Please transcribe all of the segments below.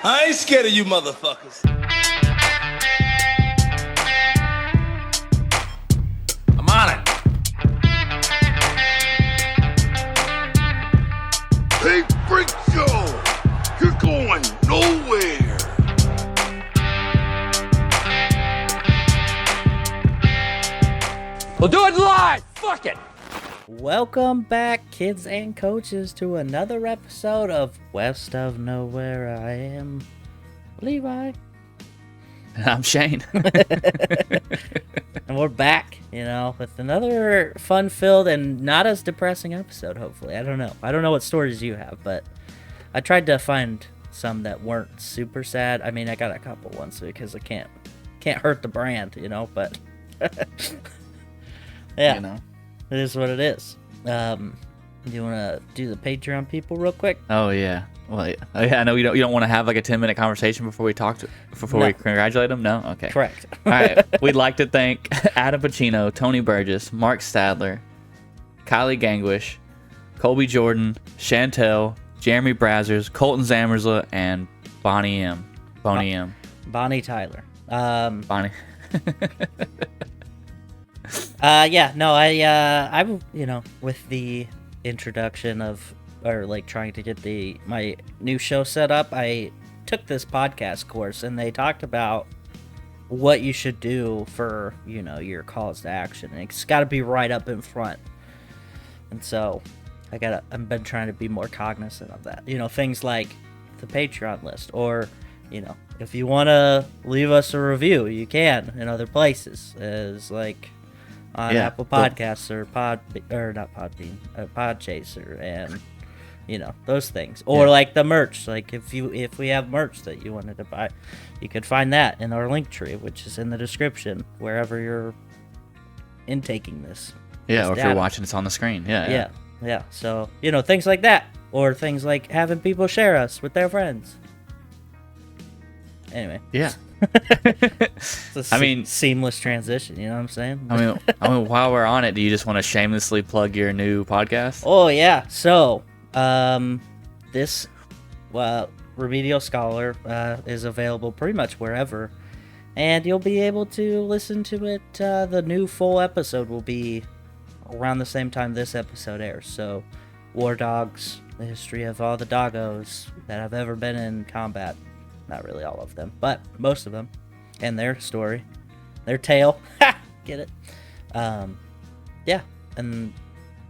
I ain't scared of you motherfuckers. I'm on it. Hey, Freak Show! You're going nowhere! We'll do it live! Fuck it! Welcome back, kids and coaches, to another episode of West of Nowhere. I am Levi. I'm Shane. And we're back, with another fun-filled and not as depressing episode, hopefully. I don't know what stories you have, but I tried to find some that weren't super sad. I mean, I got a couple ones because I can't hurt the brand, but yeah. It is what it is. Do you want to do the Patreon people real quick? Oh yeah. Well, I know you don't want to have like a 10-minute conversation before we congratulate them. No, okay. Correct. All right. We'd like to thank Adam Pacino, Tony Burgess, Mark Stadler, Kylie Gangwish, Colby Jordan, Chantel, Jeremy Brazzers, Colton Zamersla, and Bonnie M. Bonnie Tyler. Bonnie. I'm with the introduction of, or like trying to get my new show set up, I took this podcast course and they talked about what you should do for, your calls to action. And it's got to be right up in front. And so I've been trying to be more cognizant of that. Things like the Patreon list, or, if you want to leave us a review, you can in other places, as like on Apple Podcasts or Podchaser, and those things, or like the merch. Like if we have merch that you wanted to buy, you could find that in our link tree, which is in the description wherever you're intaking this. Yeah, or if data. you're watching, it's on the screen. Yeah. So things like that, or things like having people share us with their friends. Anyway. Yeah. It's seamless transition, you know what I'm saying? I mean, while we're on it, do you just want to shamelessly plug your new podcast? Oh yeah. So, this Remedial Scholar is available pretty much wherever, and you'll be able to listen to it. The new full episode will be around the same time this episode airs. So, War Dogs, the history of all the doggos that have ever been in combat. Not really all of them, but most of them, and their story, their tale. Get it? Yeah. And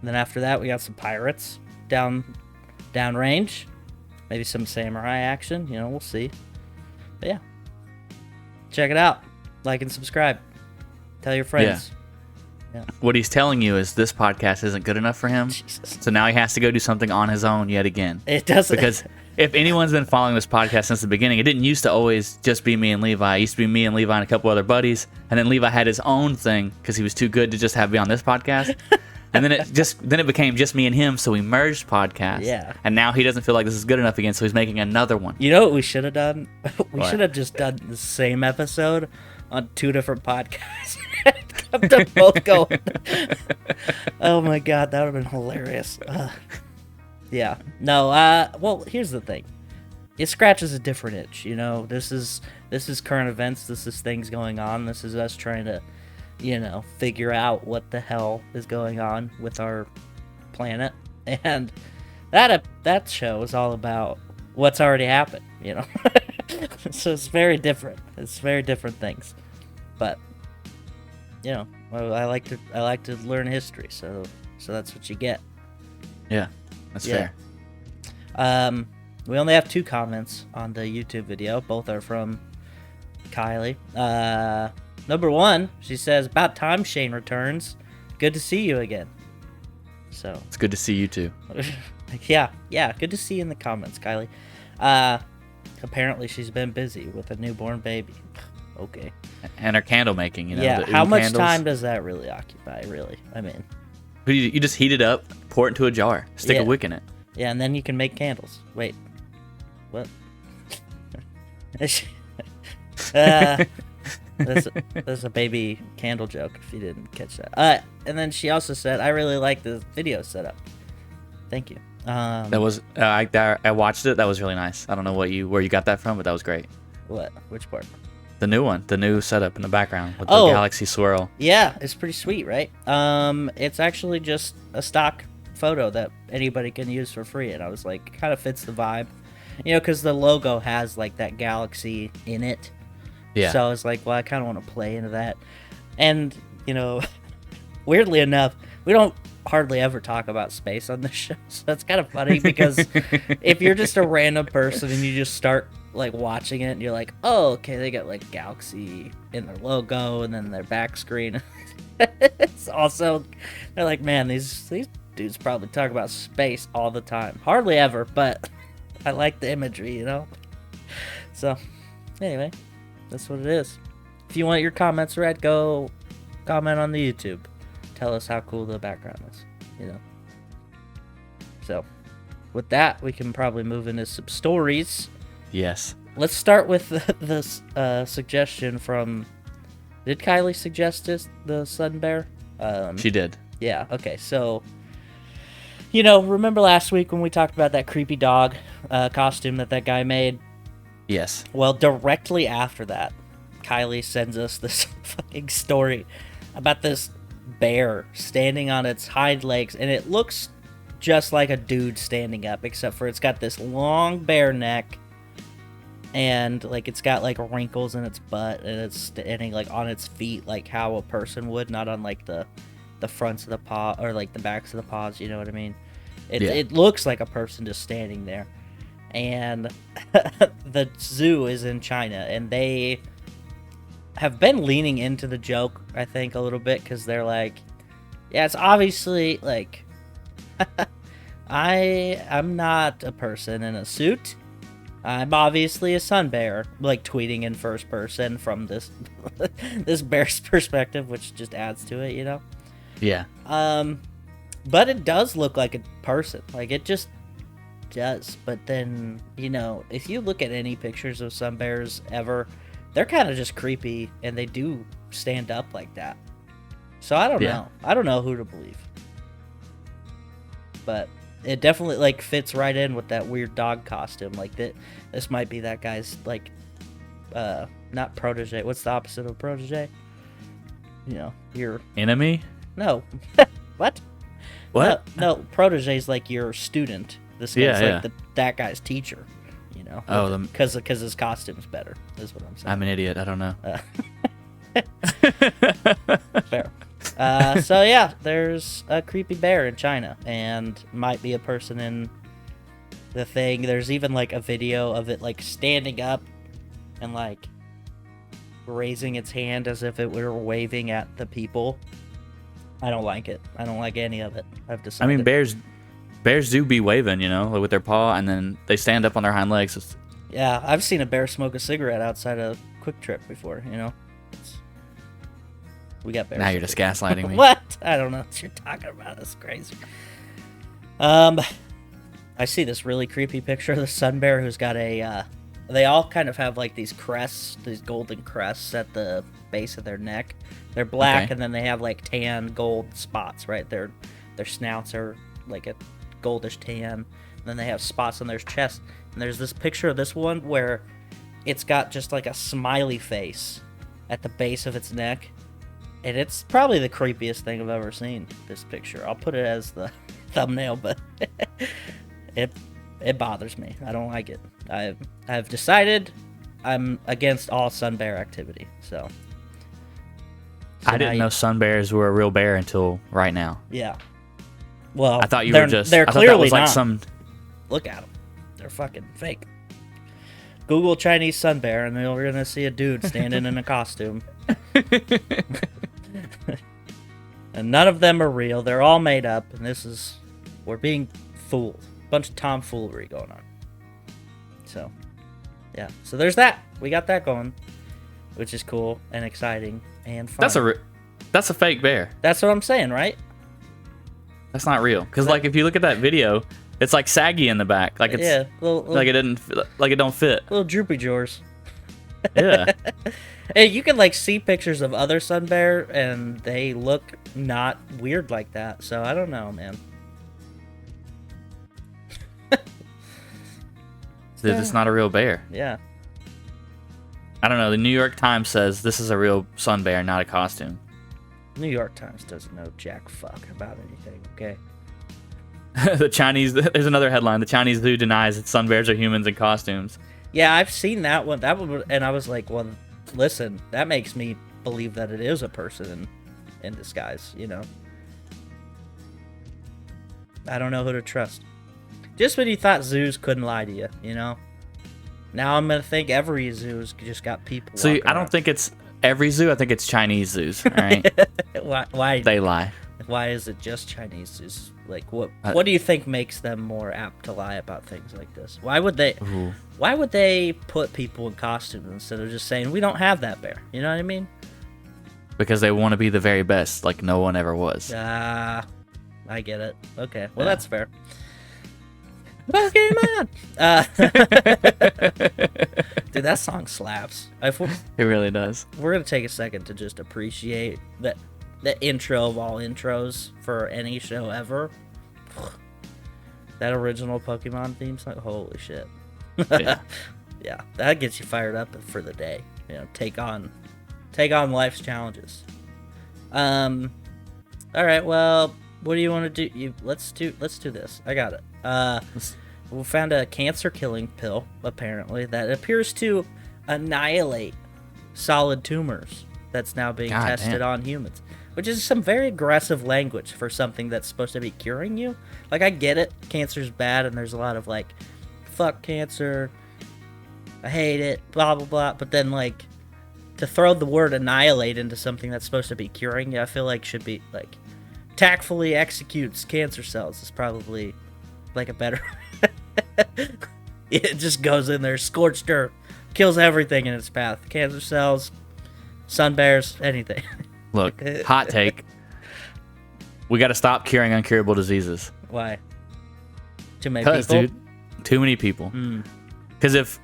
then after that, we got some pirates downrange, maybe some samurai action. We'll see. But yeah, check it out. Like and subscribe. Tell your friends. Yeah. What he's telling you is this podcast isn't good enough for him. Jesus. So now he has to go do something on his own yet again. It doesn't. Because if anyone's been following this podcast since the beginning, it didn't used to always just be me and Levi. It used to be me and Levi and a couple other buddies. And then Levi had his own thing because he was too good to just have me on this podcast. And then it became just me and him, so we merged podcasts. Yeah. And now he doesn't feel like this is good enough again, so he's making another one. You know what we should have done? We What? should have just done the same episode on two different podcasts. Kept them both going. Oh my god, that would have been hilarious. Yeah. No, well, here's the thing. It scratches a different itch, This is current events, this is things going on, this is us trying to, figure out what the hell is going on with our planet. And that show is all about what's already happened, So it's very different. It's very different things. But I like to learn history, so that's what you get. Yeah, that's fair. We only have 2 comments on the YouTube video. Both are from Kylie. Number 1, she says, "About time Shane returns. Good to see you again." So It's good to see you too. yeah, good to see you in the comments, Kylie. Apparently she's been busy with a newborn baby. Okay. And our candle making, Yeah, the how oud much candles. time does that really occupy, really? I mean, You just heat it up, pour it into a jar, stick Yeah. a wick in it. yeah, and then you can make candles. Wait. What? That's a baby candle joke, if you didn't catch that. And then she also said, "I really like the video setup." Thank you. That was I watched it. That was really nice. I don't know where you got that from, but that was great. What? Which part? The new one, the new setup in the background with the Oh. galaxy swirl. Yeah, it's pretty sweet, right? It's actually just a stock photo that anybody can use for free, and I was like, kind of fits the vibe, you know, because the logo has like that galaxy in it. Yeah. So I was like, well, I kind of want to play into that, and you know, weirdly enough, we don't hardly ever talk about space on this show, so that's kind of funny because if you're just a random person and you just start like watching it and you're like, oh, okay, they got like galaxy in their logo and then their back screen. It's also, they're like, man, these dudes probably talk about space all the time. Hardly ever, but I like the imagery, you know? So, anyway, that's what it is. If you want your comments read, go comment on the YouTube. Tell us how cool the background is, you know? So, with that, we can probably move into some stories. Yes. Let's start with this suggestion from... Did Kylie suggest this, the sun bear? She did. Yeah, okay, so... You know, remember last week when we talked about that creepy dog costume that guy made? Yes. Well, directly after that, Kylie sends us this fucking story about this bear standing on its hind legs, and it looks just like a dude standing up, except for it's got this long bear neck, and like it's got like wrinkles in its butt, and it's standing like on its feet like how a person would, not on like the fronts of the paw or like the backs of the paws, you know what I mean? It looks like a person just standing there. And the zoo is in China, and they have been leaning into the joke, I think, a little bit, because they're like, yeah, it's obviously like I'm not a person in a suit. I'm obviously a sun bear, like tweeting in first person from this this bear's perspective, which just adds to it, you know? Yeah. But it does look like a person. Like, it just does. But then, you know, if you look at any pictures of sun bears ever, they're kind of just creepy, and they do stand up like that. So I don't know. I don't know who to believe. But it definitely, like, fits right in with that weird dog costume. Like, this might be that guy's, like, not protege. What's the opposite of protege? You know, your... Enemy? No. What? What? No, protege's like your student. This guy's like that guy's teacher, you know? Oh, because his costume's better, is what I'm saying. I'm an idiot. I don't know. Fair. So yeah, there's a creepy bear in China, and might be a person in the thing. There's even like a video of it like standing up and like raising its hand as if it were waving at the people. I don't like it. I don't like any of it. I've decided. I mean, bears do be waving, you know, like with their paw, and then they stand up on their hind legs. Yeah, I've seen a bear smoke a cigarette outside a Quick Trip before, you know? We got bears. Now you're just gaslighting me. What? I don't know what you're talking about. That's crazy. I see this really creepy picture of the sun bear who's got a, they all kind of have like these crests, these golden crests at the base of their neck. They're black, Okay. and then they have like tan gold spots, right? Their snouts are like a goldish tan. And then they have spots on their chest. And there's this picture of this one where it's got just like a smiley face at the base of its neck. And it's probably the creepiest thing I've ever seen, this picture. I'll put it as the thumbnail, but it bothers me. I don't like it. I've decided I'm against all sun bear activity, so I didn't know sun bears were a real bear until right now. Yeah. Well, I thought you were just. They're I thought clearly that was like not. some. Look at them. They're fucking fake. Google Chinese sun bear, and you're gonna see a dude standing in a costume. And none of them are real. They're all made up, and we're being fooled. Bunch of tomfoolery going on. So, yeah. So there's that. We got that going, which is cool and exciting and fun. That's a fake bear. That's what I'm saying, right? That's not real. Because like if you look at that video, it's like saggy in the back. Like it's like it didn't like it don't fit. Little droopy jaws. Yeah. Hey, you can like see pictures of other sun bear, and they look not weird like that. So I don't know, man. that it's not a real bear. Yeah. I don't know. The New York Times says this is a real sun bear, not a costume. New York Times doesn't know jack fuck about anything, okay? The Chinese, there's another headline. The Chinese zoo denies that sun bears are humans in costumes. Yeah, I've seen that one. And I was like, well, listen, that makes me believe that it is a person in disguise, you know? I don't know who to trust. Just when you thought zoos couldn't lie to you, you know? Now I'm going to think every zoo's just got people. So I don't around. think it's every zoo. I think it's Chinese zoos, all right? Why? They lie. Why is it just Chinese zoos? Like, what do you think makes them more apt to lie about things like this? Why would they? Ooh. Why would they put people in costumes instead of just saying we don't have that bear? You know what I mean? Because they want to be the very best, like no one ever was. I get it. Okay, well Yeah. that's fair. Pokemon. Dude, that song slaps. It really does. We're gonna take a second to just appreciate that the intro of all intros for any show ever. That original Pokemon theme song. Holy shit. Yeah. Yeah, that gets you fired up for the day. You know, take on life's challenges. All right. Well, what do you want to do? Let's do this. I got it. We found a cancer-killing pill apparently that appears to annihilate solid tumors. That's now being God tested damn. on humans, which is some very aggressive language for something that's supposed to be curing you. Like, I get it, cancer's bad, and there's a lot of like, fuck cancer, I hate it, blah blah blah. But then like, to throw the word annihilate into something that's supposed to be curing you, I feel like should be like, tactfully executes cancer cells is probably like a better. It just goes in there, scorched earth, kills everything in its path. Cancer cells, sun bears, anything. Look, hot take. We got to stop curing uncurable diseases. Why? Too many Because, people. dude, too many people. Because if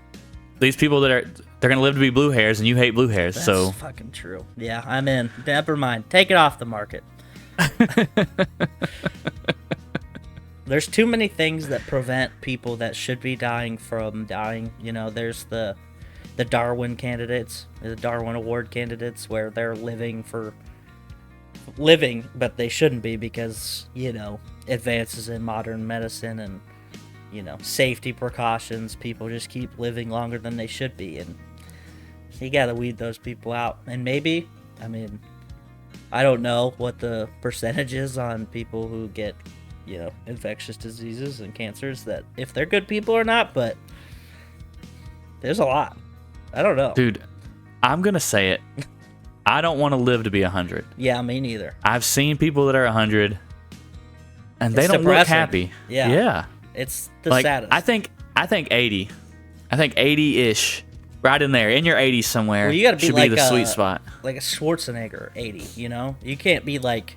these people they're gonna live to be blue hairs, and you hate blue hairs, That's so fucking true. Yeah, I'm in. Never mind. Take it off the market. There's too many things that prevent people that should be dying from dying. You know, there's the Darwin candidates, the Darwin Award candidates, where they're living, but they shouldn't be because, you know, advances in modern medicine and, you know, safety precautions. People just keep living longer than they should be, and you gotta weed those people out. And maybe, I mean, I don't know what the percentage is on people who get, you know, infectious diseases and cancers, that if they're good people or not, but there's a lot. I don't know. dude, I'm gonna say it. I don't want to live to be 100. Yeah, me neither. I've seen people that are 100, and they It's don't look depressing. happy. Yeah. Yeah. It's the Like saddest. I think 80. I think 80-ish, right in there, in your 80s somewhere. Well, you gotta be should like be the a, sweet spot. like a Schwarzenegger 80, you know? You can't be like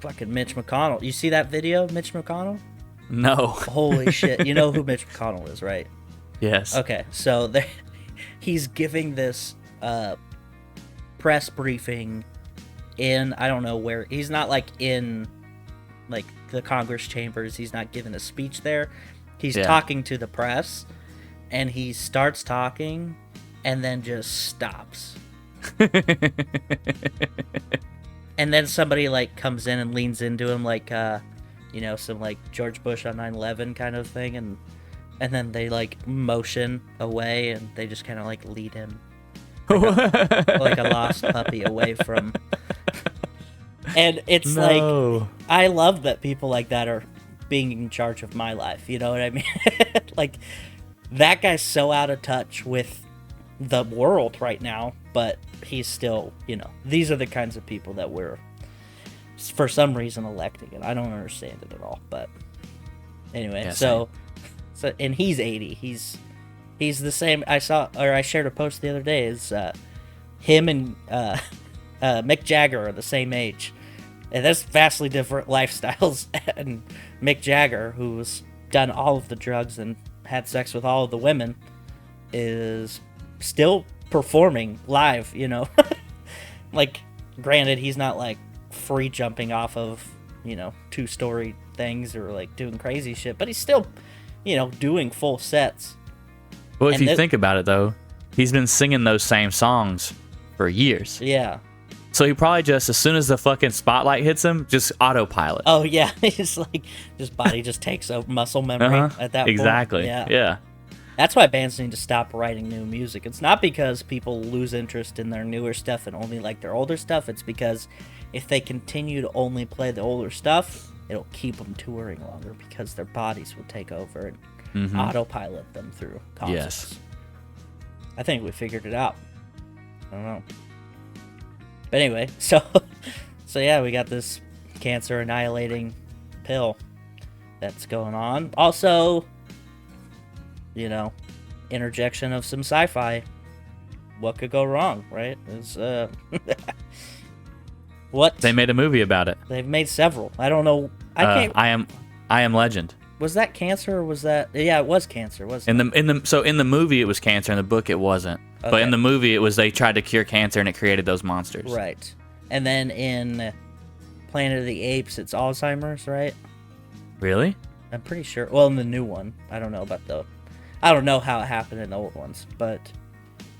fucking Mitch McConnell. You see that video of Mitch McConnell? No. Holy shit. You know who Mitch McConnell is, right? Yes. Okay, so he's giving this press briefing in, I don't know where, he's not like in like the Congress chambers, he's not giving a speech there. He's talking to the press, and he starts talking and then just stops. And then somebody like comes in and leans into him like you know, some like George Bush on 9/11 kind of thing, and then they like motion away, and they just kind of like lead him like a lost puppy away from. And it's like, I love that people like that are being in charge of my life, you know what I mean? Like, that guy's so out of touch with the world right now, but he's still, you know, these are the kinds of people that we're for some reason electing, and I don't understand it at all. But anyway, Yeah, so and he's 80. He's the same. I shared a post the other day. Is him and Mick Jagger are the same age, and that's vastly different lifestyles. And Mick Jagger, who's done all of the drugs and had sex with all of the women, is still performing live, you know. Like, granted, he's not like free jumping off of, you know, 2-story things or like doing crazy shit, but he's still, you know, doing full sets Well, if And you think about it, though, he's been singing those same songs for years. Yeah. So he probably just, as soon as the fucking spotlight hits him, just autopilot. Oh yeah, it's like his body just takes over muscle memory at that exactly. point. Yeah. That's why bands need to stop writing new music. It's not because people lose interest in their newer stuff and only like their older stuff. It's because if they continue to only play the older stuff, it'll keep them touring longer because their bodies will take over and autopilot them through concerts. Yes. I think we figured it out. I don't know. But anyway, so yeah, we got this cancer annihilating pill that's going on. Also, interjection of some sci-fi. What could go wrong, right? It's what They made a movie about it. they've made several. I don't know. I can't. I am Legend. Was that cancer or was that? Yeah, it was cancer. Wasn't it? In the movie it was cancer, in the book it wasn't. But Okay. in the movie it was they tried to cure cancer and it created those monsters. Right. And then in Planet of the Apes, it's Alzheimer's, right? Really? I'm pretty sure. Well, in the new one, I don't know I don't know how it happened in the old ones, but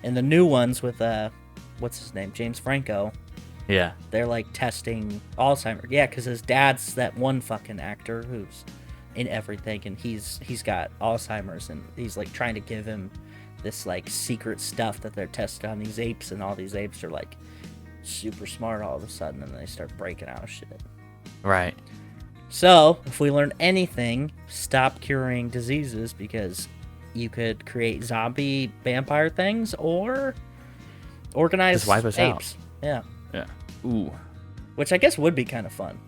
in the new ones with what's his name, James Franco, Yeah. they're like testing Alzheimer's. Yeah, because his dad's that one fucking actor who's in everything, and he's got Alzheimer's, and he's like trying to give him this like secret stuff that they're testing on these apes, and all these apes are like super smart all of a sudden, and they start breaking out of shit. Right. So, if we learn anything, stop curing diseases, because you could create zombie vampire things or organize Just wipe us apes. out. Yeah. Yeah. Ooh. Which I guess would be kind of fun.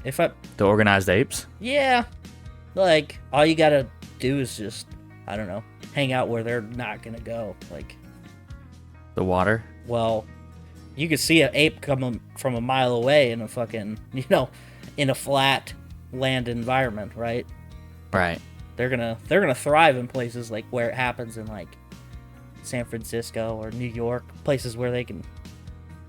If I... The organized apes? Yeah. Like, all you gotta do is just, I don't know, hang out where they're not gonna go. Like, The water? well, you could see an ape coming from a mile away in a fucking, in a flat land environment, right? Right. They're gonna thrive in places like where it happens in like San Francisco or New York, places where they can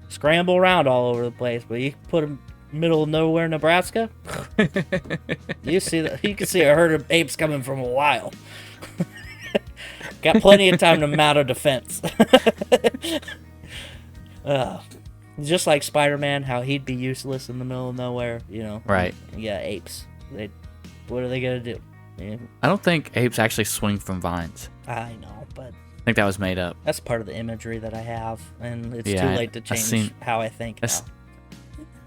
scramble around all over the place. But you put them middle of nowhere, Nebraska, you can see a herd of apes coming from a while. Got plenty of time to mount a defense. Just like Spider-Man, how he'd be useless in the middle of nowhere, Right. Yeah, apes. What are they gonna do? Yeah, I don't think apes actually swing from vines. I know, but I think that was made up. that's part of the imagery that I have, and it's Yeah, too late to I've change seen- how I think now. That's-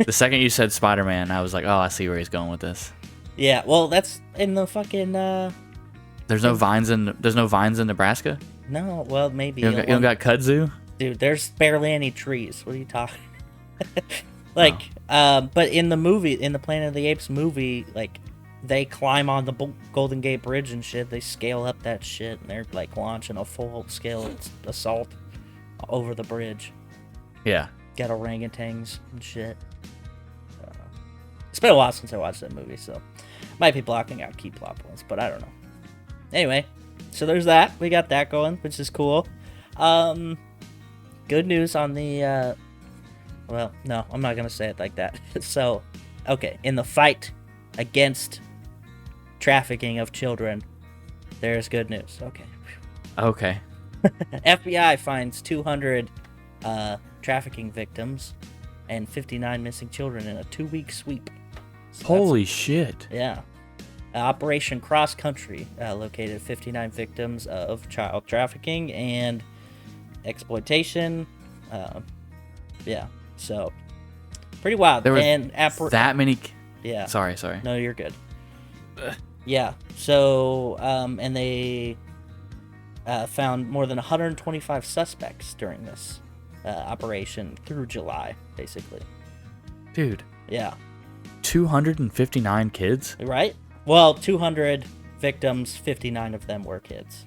The second you said Spider-Man, I was like, oh, I see where he's going with this. Yeah, well, that's in the fucking There's no vines in Nebraska? no, well, maybe You don't got kudzu? dude. There's barely any trees. What are you talking? But in the movie, in the Planet of the Apes movie, like they climb on the Golden Gate Bridge and shit. They scale up that shit, and they're like launching a full-scale assault over the bridge. Yeah. Got orangutans and shit. It's been a while since I watched that movie, so might be blocking out key plot points, but I don't know. Anyway, so there's that. We got that going, which is cool. Good news on the well, no, I'm not gonna say it like that. So, okay, in the fight against trafficking of children, there's good news. Okay. Okay. FBI finds 200 trafficking victims and 59 missing children in a 2-week sweep. So Holy shit. yeah. Operation Cross Country located 59 victims of child trafficking and exploitation. Yeah, so pretty wild. There were and that many... yeah. Sorry. No, you're good. Yeah. So, and they found more than 125 suspects during this operation through July, basically. Dude, Yeah. 259 kids? Right? Well, 200 victims, 59 of them were kids.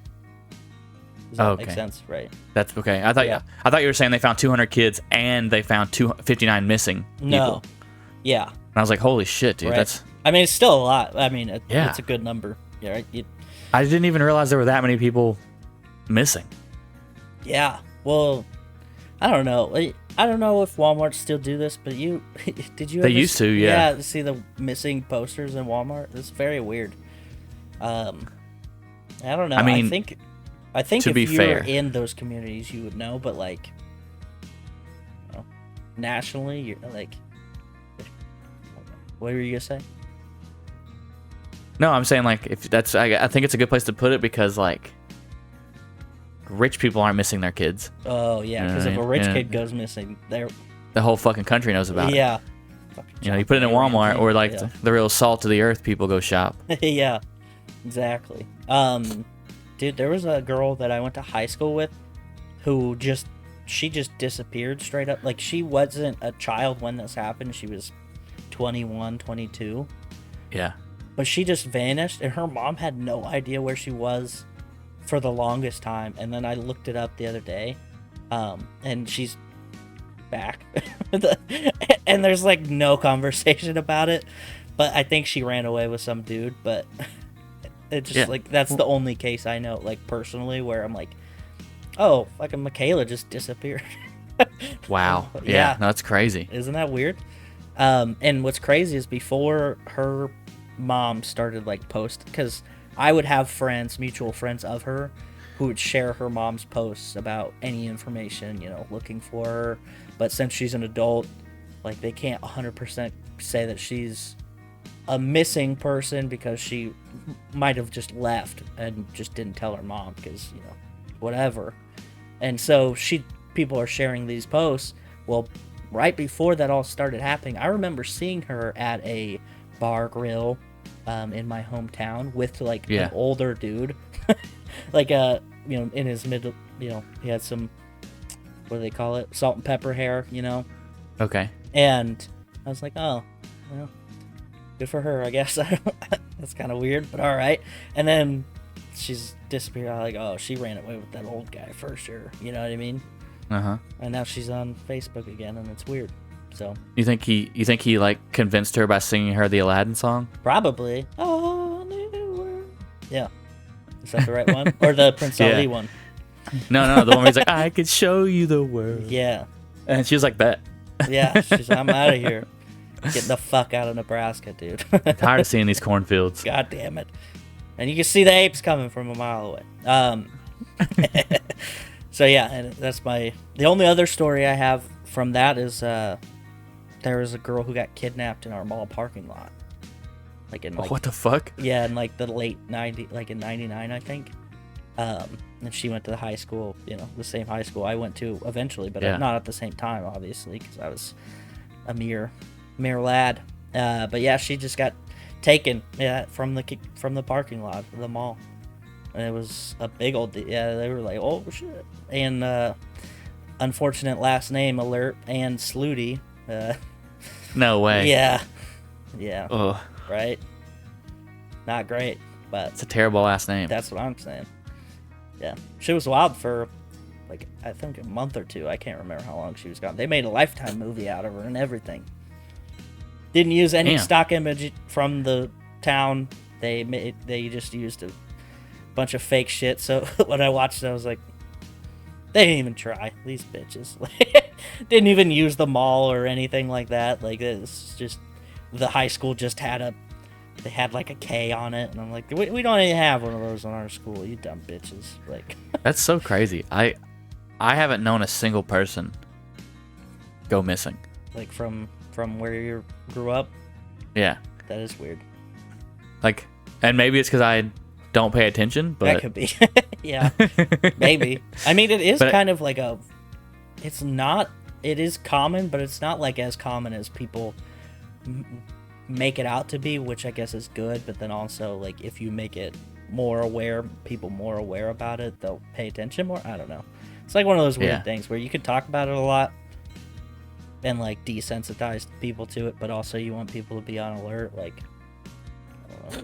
Does that make Okay. sense? Right. That's okay. I thought you were saying they found 200 kids and they found 59 missing people. No. Yeah. And I was like, holy shit, dude. Right. That's... I mean, it's still a lot. I mean, Yeah. it's a good number. Yeah, right? I didn't even realize there were that many people missing. Yeah. Well, I don't know. I don't know if Walmart still do this, but did you? They ever used to, yeah. Yeah, see the missing posters in Walmart. It's very weird. I don't know. I mean, I think to if be you're fair. in those communities, you would know, but like, you know, nationally, you're like, what were you gonna say? No, I'm saying like if that's I think it's a good place to put it because like rich people aren't missing their kids. Oh yeah, You know because what I if a mean? rich Yeah. kid goes missing, they're The whole fucking country knows about it. yeah. You know, you put it in Walmart or like yeah. the real salt of the earth people go shop. Yeah, exactly. Dude, there was a girl that I went to high school with who she just disappeared straight up. Like, she wasn't a child when this happened. She was 21, 22. Yeah. But she just vanished, and her mom had no idea where she was for the longest time. And then I looked it up the other day, and she's back. And there's, like, no conversation about it. But I think she ran away with some dude, but... It's just like that's the only case I know, like personally, where I'm like, oh, fucking Michaela just disappeared. Wow. Yeah. No, that's crazy. Isn't that weird? And what's crazy is before her mom started like post, because I would have friends, mutual friends of her, who would share her mom's posts about any information, you know, looking for her. But since she's an adult, like they can't 100% say that she's a missing person because she might have just left and just didn't tell her mom because, you know, whatever. And so people are sharing these posts. Well, right before that all started happening, I remember seeing her at a bar grill in my hometown with like an older dude, like you know, in his middle, you know, he had some, what do they call it, salt and pepper hair, you know. Okay. And I was like, oh, well, good for her, I guess. That's kind of weird, but all right. And then she's disappeared. I'm like, oh, she ran away with that old guy for sure. You know what I mean? Uh-huh. And now she's on Facebook again, and it's weird. So You think he like convinced her by singing her the Aladdin song? probably. Oh, new world. Yeah. Is that the right one? Or the Prince Ali one? No, the one where he's like, I could show you the world. Yeah. And she was like, bet. Yeah. I'm out of here. Get the fuck out of Nebraska, dude. Tired of seeing these cornfields. God damn it. And you can see the apes coming from a mile away. So yeah, and that's the only other story I have from that is there was a girl who got kidnapped in our mall parking lot. Like in like, What the fuck? yeah, in like the late 90s, like in 99, I think. And she went to the high school, you know, the same high school I went to eventually, but not at the same time, obviously, because I was a mere lad. But yeah, she just got taken from the parking lot of the mall. And it was a big old deal. Yeah, they were like, oh shit. And unfortunate last name alert and Slooty. No way. Yeah. Ugh. Right. Not great, but It's a terrible last name. that's what I'm saying. Yeah, she was wild for like I think a month or two. I can't remember how long she was gone. They made a Lifetime movie out of her and everything. Didn't use any Damn. stock image from the town. They just used a bunch of fake shit. So when I watched it, I was like, they didn't even try. These bitches didn't even use the mall or anything like that. Like it's just the high school just had they had like a K on it, and I'm like, we don't even have one of those in our school. You dumb bitches. Like That's so crazy. I haven't known a single person go missing. like from where you grew up. Yeah. That is weird. Like, and maybe it's because I don't pay attention, but That could be. Yeah, maybe. I mean, it is But- kind of like it is common, but it's not like as common as people make it out to be, which I guess is good. But then also, like, if you make it people more aware about it, they'll pay attention more. I don't know. It's like one of those weird things where you could talk about it a lot and like desensitize people to it, but also you want people to be on alert. Like, I don't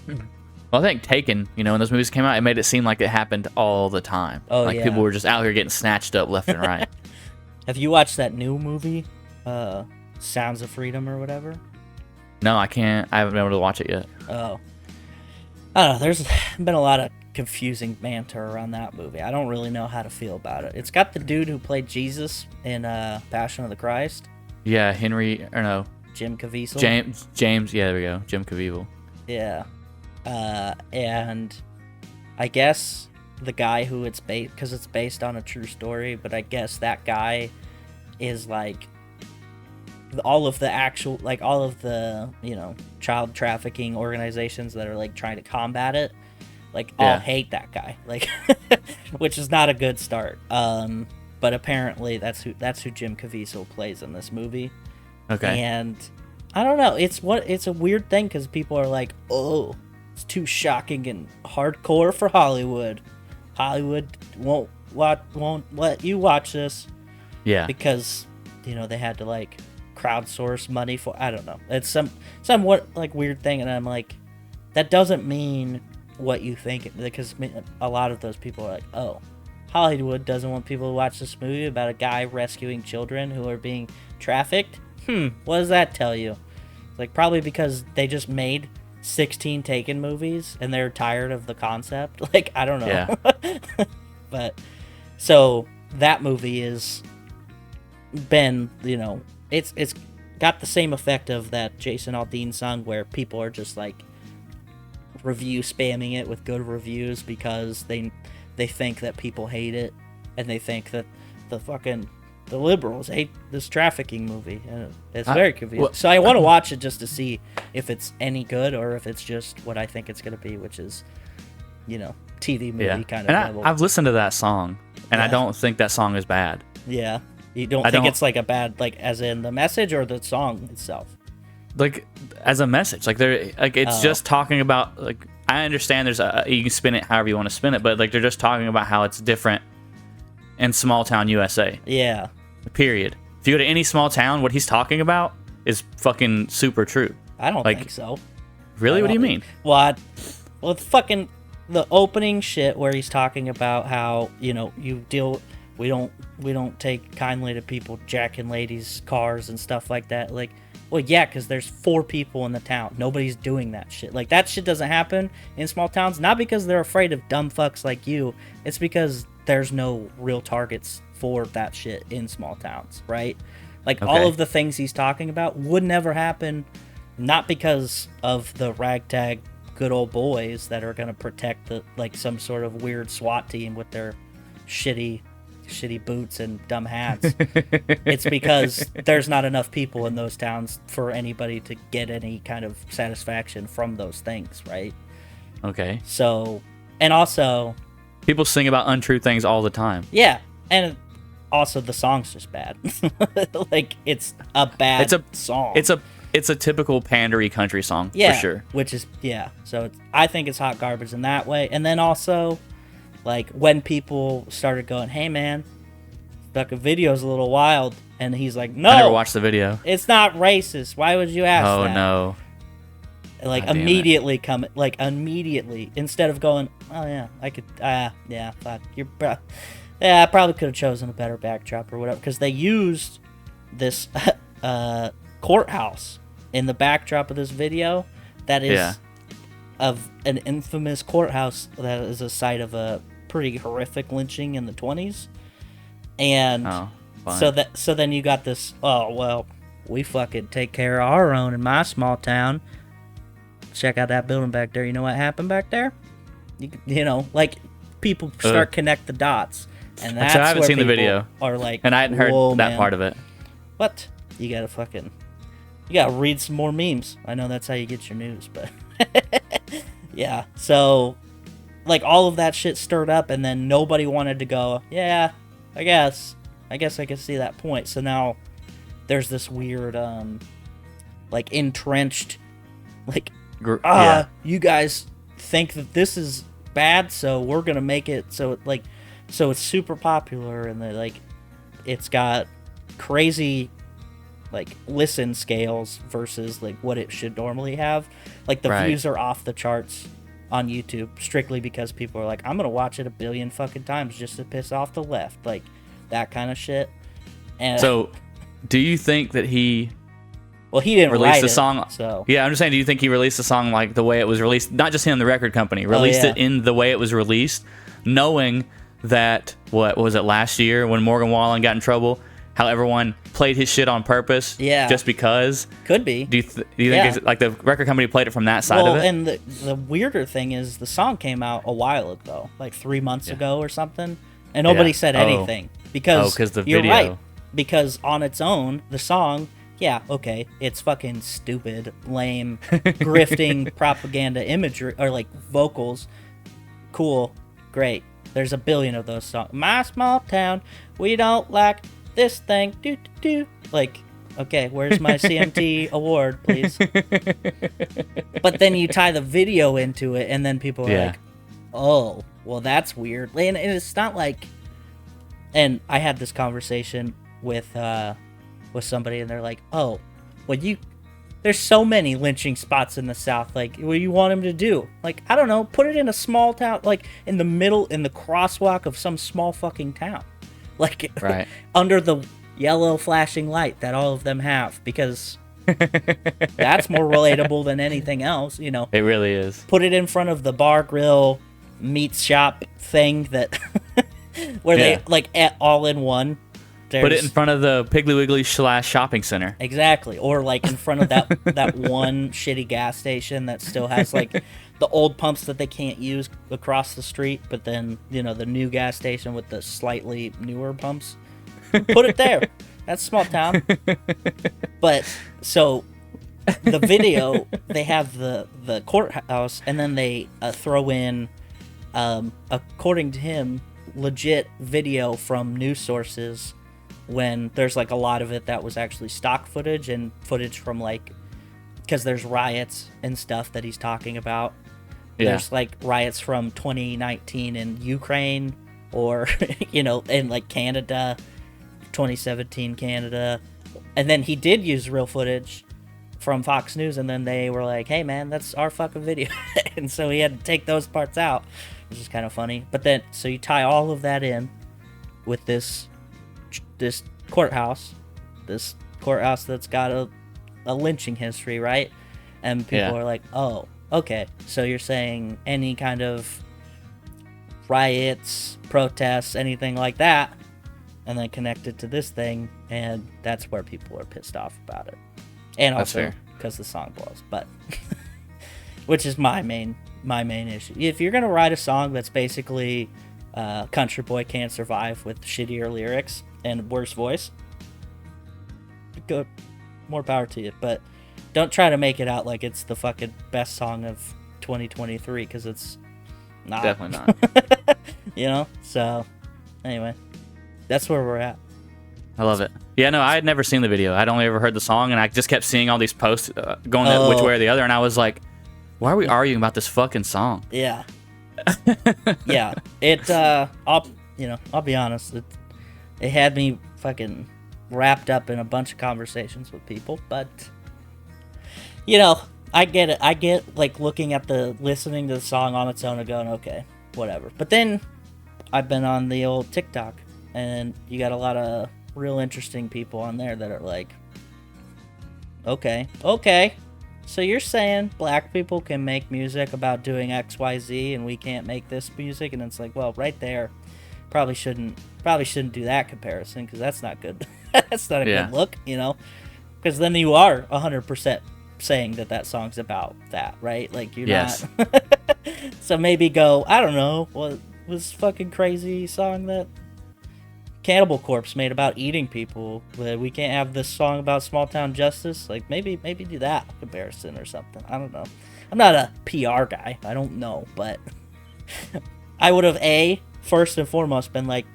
know. Well, I think Taken, you know, when those movies came out, it made it seem like it happened all the time. Oh, like yeah. people were just out here getting snatched up left and right. Have you watched that new movie, Sounds of Freedom or whatever? No, I can't. I haven't been able to watch it yet. Oh. I don't know. There's been a lot of confusing banter around that movie. I don't really know how to feel about it. It's got the dude who played Jesus in Passion of the Christ, Yeah, Henry, or no, Jim Caviezel. James. Yeah, there we go. Jim Caviezel. Yeah. And I guess the guy who it's based, because it's based on a true story, but I guess that guy is like all of the actual, like all of the, you know, child trafficking organizations that are like trying to combat it, like all hate that guy, like, which is not a good start. But apparently that's who Jim Caviezel plays in this movie. Okay. And I don't know, it's a weird thing because people are like, oh, it's too shocking and hardcore for Hollywood. Hollywood won't let you watch this. Yeah. Because, you know, they had to like crowdsource money for, I don't know. It's somewhat like weird thing, and I'm like, that doesn't mean what you think, because a lot of those people are like, oh, Hollywood doesn't want people to watch this movie about a guy rescuing children who are being trafficked. What does that tell you? Like, probably because they just made 16 Taken movies and they're tired of the concept. Like, I don't know. Yeah. But so that movie is been, you know, it's got the same effect of that Jason Aldean song where people are just like review spamming it with good reviews because they think that people hate it, and they think that the liberals hate this trafficking movie, and it's very confusing. Well, so I want to watch it just to see if it's any good or if it's just what I think it's going to be, which is, you know, TV movie kind of level. I've listened to that song, and I don't think that song is bad. Yeah. You don't think it's like a bad, like as in the message or the song itself? Like as a message, like it's just talking about, like, I understand there's you can spin it however you want to spin it, but like they're just talking about how it's different in small town USA. Yeah. Period. If you go to any small town, what he's talking about is fucking super true. I don't think so. Really? What do you mean? Well, it's fucking the opening shit where he's talking about how, you know, we don't take kindly to people jacking ladies' cars and stuff like that. Like, well, yeah, because there's 4 people in the town. Nobody's doing that shit. Like, that shit doesn't happen in small towns, not because they're afraid of dumb fucks like you. It's because there's no real targets for that shit in small towns, right? Like, all of the things he's talking about would never happen, not because of the ragtag good old boys that are going to protect the, like, some sort of weird SWAT team with their shitty boots and dumb hats. It's because there's not enough people in those towns for anybody to get any kind of satisfaction from those things, right? Okay. So, and also, people sing about untrue things all the time. Yeah, and also the song's just bad. Like, it's a bad song. It's a typical pandery country song, for sure. Which is, so I think it's hot garbage in that way. And then also, like, when people started going, hey man, fucking video's a little wild, and he's like, no, I never watched the video. It's not racist. Why would you ask that? Oh no. Like, immediately instead of going, oh yeah, I could, fuck, I probably could have chosen a better backdrop or whatever, because they used this courthouse in the backdrop of this video that is of an infamous courthouse that is a site of a pretty horrific lynching in the 20s. And so then you got this, oh, well, we fucking take care of our own in my small town. Check out that building back there. You know what happened back there? You know, like, people start connect the dots. And that's I haven't where seen the people video. Are like, and I hadn't heard that part of it. What? You gotta read some more memes. I know that's how you get your news, but yeah. So, like, all of that shit stirred up, and then nobody wanted to go, yeah, I guess I can see that point. So now there's this weird, like, entrenched, like, you guys think that this is bad, so we're gonna make it so it's super popular, and it's got crazy, like, listen scales versus, like, what it should normally have. Like, the views are off the charts on YouTube strictly because people are like, I'm gonna watch it a billion fucking times just to piss off the left, like, that kind of shit. And so, do you think that he didn't released write the song? So yeah, I'm just saying, do you think he released the song like the way it was released? Not just him, the record company released it in the way it was released, knowing that, what was it, last year when Morgan Wallen got in trouble, how everyone played his shit on purpose. Yeah. Just because. Could be. Do you think it's like the record company played it from that side of it? And the weirder thing is the song came out a while ago, like 3 months ago or something, and nobody said anything because the you're video. right. Because on its own, the song, yeah, okay, it's fucking stupid, lame, grifting propaganda imagery or like vocals. Cool, great. There's a billion of those songs. My small town, we don't like this thing. Do do do. Like, okay, where's my CMT award, please? But then you tie the video into it, and then people are like, "Oh, well, that's weird." And it's not like. And I had this conversation with somebody, and they're like, "Oh, well, there's so many lynching spots in the South. Like, what do you want him to do? Like, I don't know. Put it in a small town, like in the middle, in the crosswalk of some small fucking town, like right. under the yellow flashing light that all of them have, because that's more relatable than anything else. You know, it really is. Put it in front of the bar, grill, meat shop thing that where they like all in one." Put it in front of the Piggly Wiggly / shopping center. Exactly. Or like in front of that one shitty gas station that still has like the old pumps that they can't use across the street, but then, you know, the new gas station with the slightly newer pumps. Put it there. That's small town. But so the video, they have the courthouse, and then they throw in, according to him, legit video from news sources, when there's like a lot of it that was actually stock footage and footage from like, because there's riots and stuff that he's talking about. Yeah. There's like riots from 2019 in Ukraine, or you know, in like Canada, 2017 Canada. And then he did use real footage from Fox News, and then they were like, "Hey man, that's our fucking video." And so he had to take those parts out, which is kind of funny. But then, so you tie all of that in with this courthouse that's got a lynching history, right? And people are like, "Oh, okay, so you're saying any kind of riots, protests, anything like that, and then connect it to this thing," and that's where people are pissed off about it. And also because the song blows, but which is my main issue. If you're gonna write a song that's basically Country Boy Can't Survive with shittier lyrics and worse voice, good, more power to you. But don't try to make it out like it's the fucking best song of 2023, because it's not. Definitely not. You know? So, anyway, that's where we're at. I love it. Yeah, no, I had never seen the video. I'd only ever heard the song, and I just kept seeing all these posts going which way or the other, and I was like, why are we arguing about this fucking song? Yeah. Yeah. I'll be honest, it had me fucking wrapped up in a bunch of conversations with people, but, you know, I get it. I get, like, listening to the song on its own and going, okay, whatever. But then I've been on the old TikTok, and you got a lot of real interesting people on there that are like, okay, so you're saying black people can make music about doing XYZ and we can't make this music? And it's like, well, right there, probably shouldn't do that comparison, because that's not good. That's not a good look, you know, because then you are 100% saying that song's about that, right? Like, you're not. So maybe go, I don't know, what was fucking crazy song that Cannibal Corpse made about eating people? We can't have this song about small town justice. Like, maybe do that comparison or something. I don't know. I'm not a PR guy. I don't know, but I would have first and foremost been like,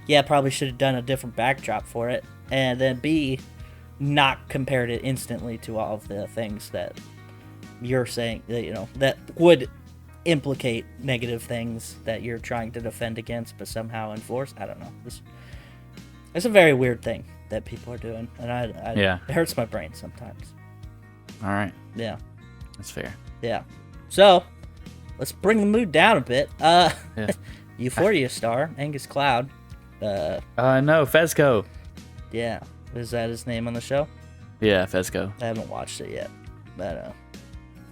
yeah, probably should have done a different backdrop for it, and then B, not compared it instantly to all of the things that you're saying, you know, that would implicate negative things that you're trying to defend against but somehow enforce. I don't know. It's a very weird thing that people are doing, and it hurts my brain sometimes. All right. Yeah. That's fair. Yeah. So, let's bring the mood down a bit. Euphoria star, Angus Cloud. No, Fezco. Yeah. Is that his name on the show? Yeah, Fezco. I haven't watched it yet, but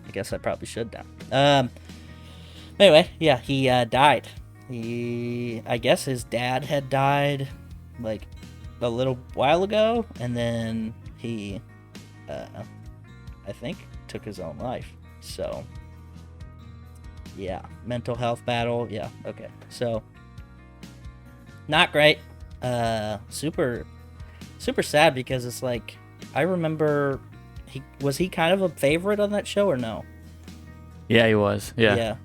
I guess I probably should now. Anyway, yeah, he died. I guess his dad had died, like, a little while ago, and then he, I think, took his own life. So, yeah, mental health battle. Yeah, okay. So, not great. Super sad because it's like, I remember, was he kind of a favorite on that show or no? Yeah, he was. Yeah. Yeah.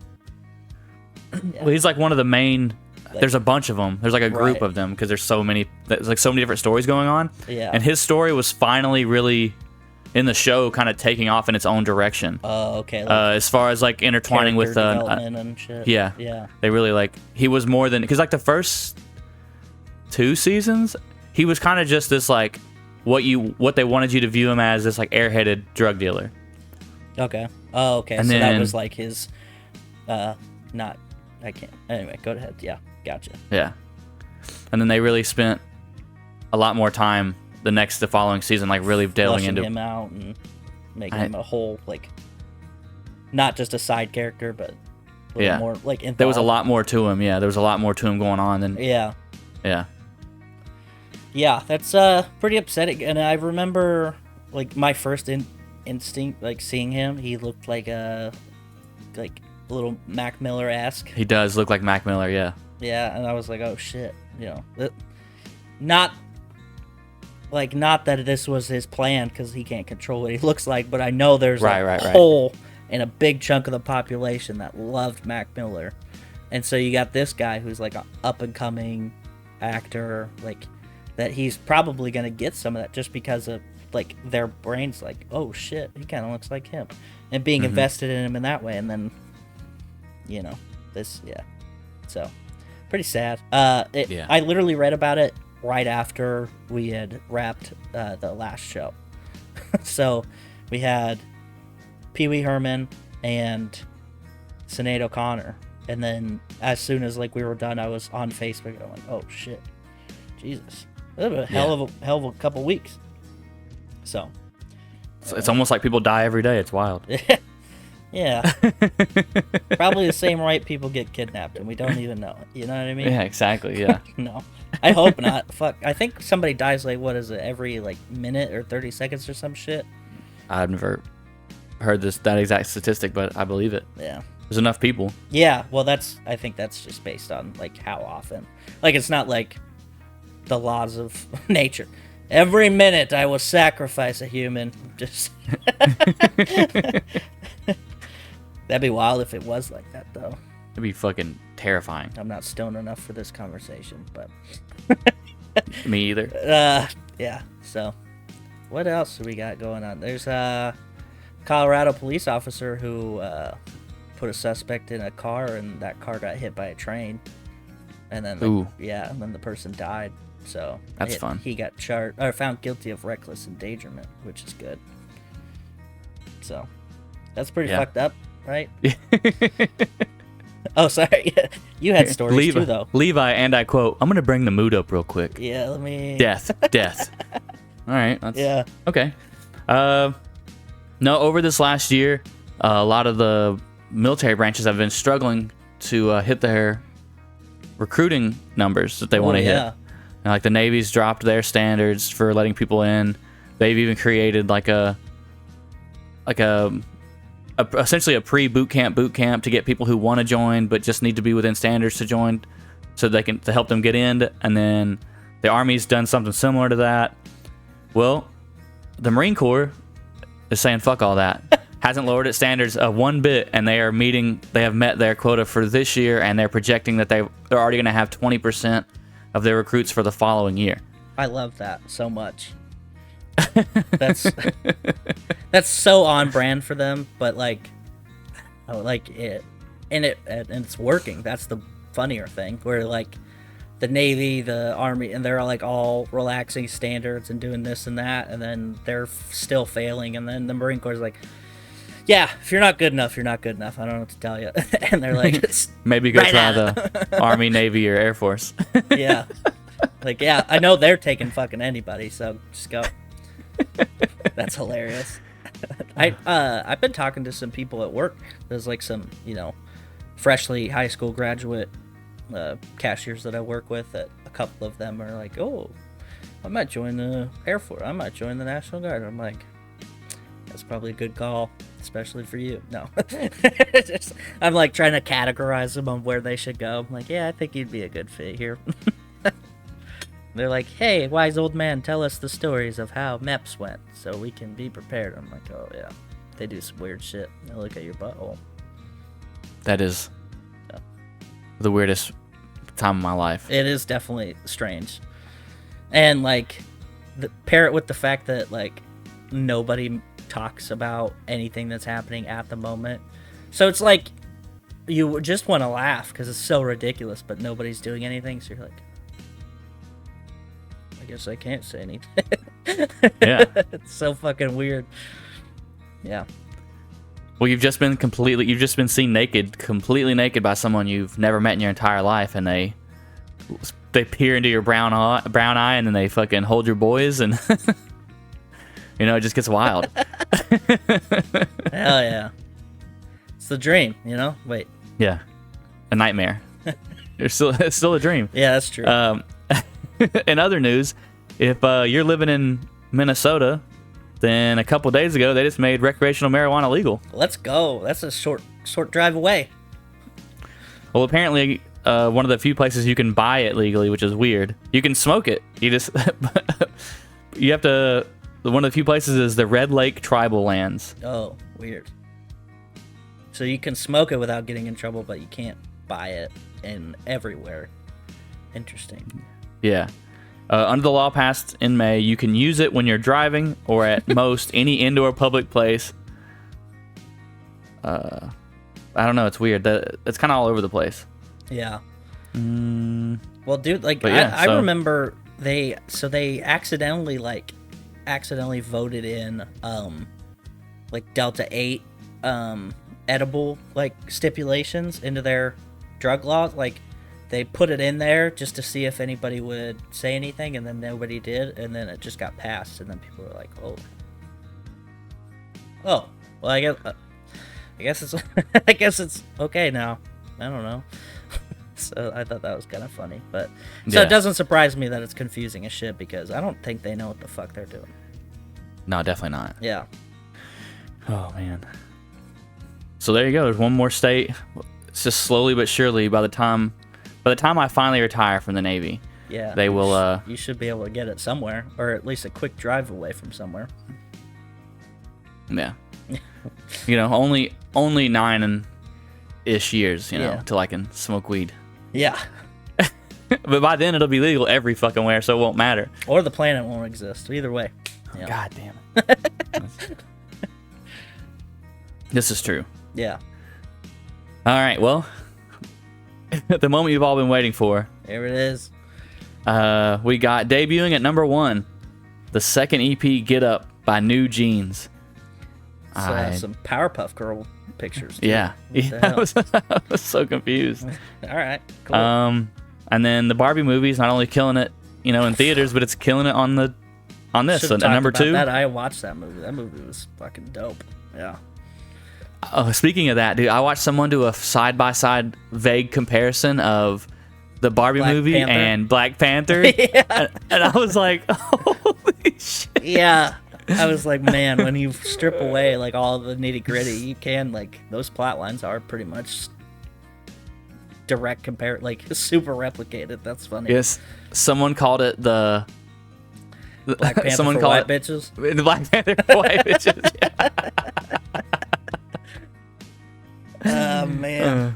Well, he's like one of the main. There's a bunch of them. There's like a group Right. of them because there's so many. There's like so many different stories going on. Yeah. And his story was finally really in the show, kind of taking off in its own direction. Oh, okay. As far as like intertwining with development and shit. yeah. Yeah. They really like he was more than because like the first 2 seasons, he was kind of just this like what they wanted you to view him as, this like airheaded drug dealer. Okay. Oh, okay. And so that then- was like his, not. I can't. Anyway, go ahead. Yeah, gotcha. Yeah. And then they really spent a lot more time the following season, like really delving Flushing into him out and making him a whole, like, not just a side character, but a little more like involved. There was a lot more to him. Yeah, there was a lot more to him going on than Yeah. yeah. Yeah, that's pretty upsetting. And I remember, like, my first instinct, like, seeing him, he looked like a little Mac Miller-esque. He does look like Mac Miller. Yeah. Yeah, and I was like, oh shit, not that this was his plan because he can't control what he looks like, but I know there's a hole in a big chunk of the population that loved Mac Miller, and so you got this guy who's like an up and coming actor, like that he's probably gonna get some of that just because of like their brains like, oh shit, he kind of looks like him, and being invested in him in that way, and then this so pretty sad. I literally read about it right after we had wrapped the last show. So we had Pee Wee Herman and Sinead O'Connor, and then as soon as like we were done, I was on Facebook going, oh shit, Jesus, that was a hell of a couple weeks. So It's almost like people die every day. It's wild. yeah, probably the same right people get kidnapped and we don't even know it. You know what I mean? Yeah, exactly. Yeah. No, I hope not. Fuck, I think somebody dies like, what is it, every like minute or 30 seconds or some shit. I've never heard that exact statistic, but I believe it. Yeah. There's enough people. Yeah, well, I think that's just based on like how often. Like, it's not like the laws of nature. Every minute I will sacrifice a human. Just that'd be wild if it was like that, though. It'd be fucking terrifying. I'm not stoned enough for this conversation, but Me either. yeah. So, what else do we got going on? There's a Colorado police officer who put a suspect in a car, and that car got hit by a train, and then Ooh. and then the person died. So That's fun. He got found guilty of reckless endangerment, which is good. So that's pretty fucked up, right? Oh, sorry. You had stories too, though. Levi, and I quote, I'm going to bring the mood up real quick. Yeah, let me... Death. All right. Yeah. Okay. No, over this last year, a lot of the military branches have been struggling to hit their recruiting numbers that they want to hit. Yeah. And, like, the Navy's dropped their standards for letting people in. They've even created essentially a pre-boot camp to get people who want to join but just need to be within standards to join, so they can to help them get in. And then the Army's done something similar to that. Well, the Marine Corps is saying fuck all that. Hasn't lowered its standards one bit, and they have met their quota for this year, and they're projecting that they're already going to have 20% of their recruits for the following year. I love that so much. That's so on brand for them, but like I like it, and it's working. That's the funnier thing, where like the Navy, the Army, and they're like all relaxing standards and doing this and that, and then they're still failing, and then the Marine Corps is like, yeah, if you're not good enough, you're not good enough. I don't know what to tell you. And they're like, maybe go right try now. the Army, Navy, or Air Force. Yeah, like, yeah, I know they're taking fucking anybody, so just go. That's hilarious. I've been talking to some people at work. There's like some, freshly high school graduate cashiers that I work with. That a couple of them are like, oh, I might join the Air Force. I might join the National Guard. I'm like, that's probably a good call, especially for you. No. I'm like trying to categorize them on where they should go. I'm like, yeah, I think you'd be a good fit here. They're like, hey, wise old man, tell us the stories of how MEPS went so we can be prepared. I'm like, oh, yeah. They do some weird shit. They look at your butthole. That is the weirdest time of my life. It is definitely strange. And, like, pair it with the fact that, like, nobody talks about anything that's happening at the moment. So it's like you just want to laugh because it's so ridiculous, but nobody's doing anything. So you're like, I guess I can't say anything. Yeah. It's so fucking weird. Yeah. Well, you've just been seen naked, completely naked by someone you've never met in your entire life, and they peer into your brown eye, and then they fucking hold your boys, and it just gets wild. Hell yeah. It's the dream, Wait. Yeah. A nightmare. It's still a dream. Yeah, that's true. In other news, if you're living in Minnesota, then a couple days ago they just made recreational marijuana legal. Let's go. That's a short drive away. Well, apparently one of the few places you can buy it legally, which is weird. You can smoke it. You just you have to. One of the few places is the Red Lake Tribal Lands. Oh, weird. So you can smoke it without getting in trouble, but you can't buy it everywhere. Interesting. Yeah. Under the law passed in May, you can use it when you're driving or at most any indoor public place. I don't know. It's weird. It's kind of all over the place. Yeah. Well, dude, like, yeah, I remember they accidentally voted in like Delta 8 edible like stipulations into their drug laws. Like, they put it in there just to see if anybody would say anything, and then nobody did, and then it just got passed, and then people were like, oh, well, I guess it's I guess it's okay now. I don't know. So I thought that was kind of funny, but so yeah. It doesn't surprise me that it's confusing as shit, because I don't think they know what the fuck they're doing. No, definitely not. Yeah. Oh man. So there you go. There's one more state. It's just slowly but surely. By the time I finally retire from the Navy, Yeah. they will. You should be able to get it somewhere, or at least a quick drive away from somewhere. Yeah. Only 9-ish years, Yeah. till I can smoke weed. Yeah. But by then it'll be legal every fucking where, so it won't matter. Or the planet won't exist. Either way. Yeah. God damn it. This is true. Yeah. All right, well, the moment you've all been waiting for. Here it is. We got debuting at number 1, the second EP, Get Up by New Jeans. Some Powerpuff Girl pictures. Too. Yeah. What the hell? I was so confused. All right. Cool. And then the Barbie movie's not only killing it, in theaters, but it's killing it on this. So Should've talked number about 2. that. I watched that movie. That movie was fucking dope. Yeah. Oh, speaking of that, dude, I watched someone do a side-by-side vague comparison of the Barbie Black movie Panther? and Black Panther. Yeah. And I was like, holy shit. Yeah. I was like, man, when you strip away like all the nitty gritty, you can those plot lines are pretty much direct super replicated. That's funny. Yes, someone called it the Black Panther someone for called white bitches. The Black Panther for white bitches. Yeah. Oh man.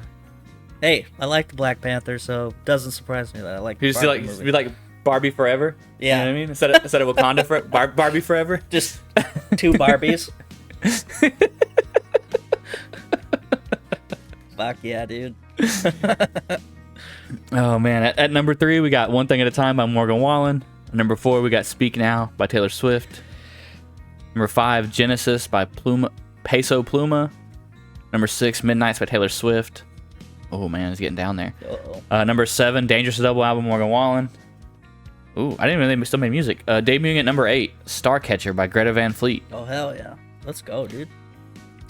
Hey, I like the Black Panther, so it doesn't surprise me that I like. You just be like Barbie forever. Yeah. You know what I mean? Instead of Wakanda for Barbie forever. Just 2 Barbies. Fuck yeah, dude. Oh man! At number 3, we got One Thing at a Time by Morgan Wallen. At number 4, we got Speak Now by Taylor Swift. Number 5, Genesis by Peso Pluma. Number 6, Midnights by Taylor Swift. Oh man, it's getting down there. Uh-oh. Number 7, Dangerous Double album, Morgan Wallen. Ooh, I didn't even know they still made music. Debuting at number 8, Starcatcher by Greta Van Fleet. Oh hell yeah. Let's go, dude.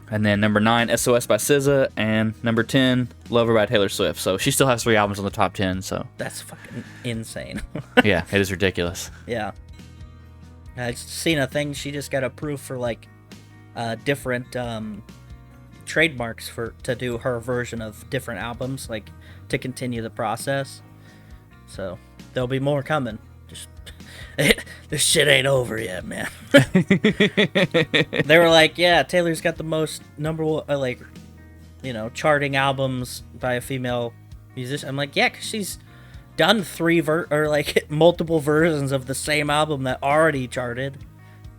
And then number 9, SOS by SZA. And number 10, Lover by Taylor Swift. So she still has 3 albums on the top 10, so. That's fucking insane. Yeah, it is ridiculous. Yeah. I've seen a thing. She just got approved for like different trademarks to do her version of different albums, like to continue the process. So there'll be more coming. Just this shit ain't over yet, man. They were like, yeah, Taylor's got the most number one, like, you know, charting albums by a female musician. I'm like, yeah, because she's done multiple versions of the same album that already charted,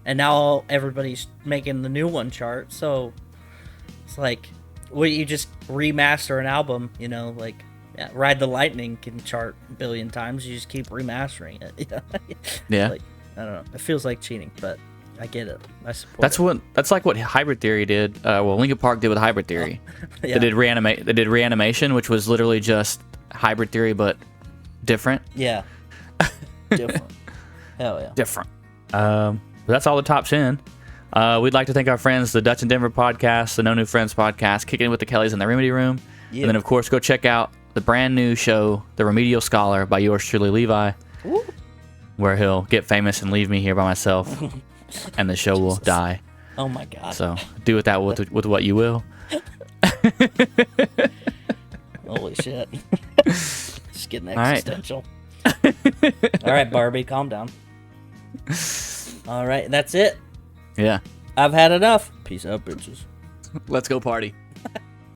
and now everybody's making the new one chart. So it's like, well, you just remaster an album, you know, like, yeah, Ride the Lightning can chart a billion times. You just keep remastering it. You know? Yeah. Like, I don't know. It feels like cheating, but I get it. I support it. That's like what Hybrid Theory did. Linkin Park did with Hybrid Theory. Yeah. They did Reanimation, which was literally just Hybrid Theory but different. Yeah. Different. Hell yeah. Different. But that's all the top 10. We'd like to thank our friends, the Dutch and Denver podcast, the No New Friends podcast, Kicking It with the Kellys in the Remedy Room. Yeah. And then, of course, go check out the brand new show, The Remedial Scholar, by yours truly, Levi, Woo. where he'll get famous and leave me here by myself, and the show will die. Oh, my God. So do with that with what you will. Holy shit. Just getting existential. All right, Barbie, calm down. All right, that's it. Yeah. I've had enough. Peace out, bitches. Let's go party.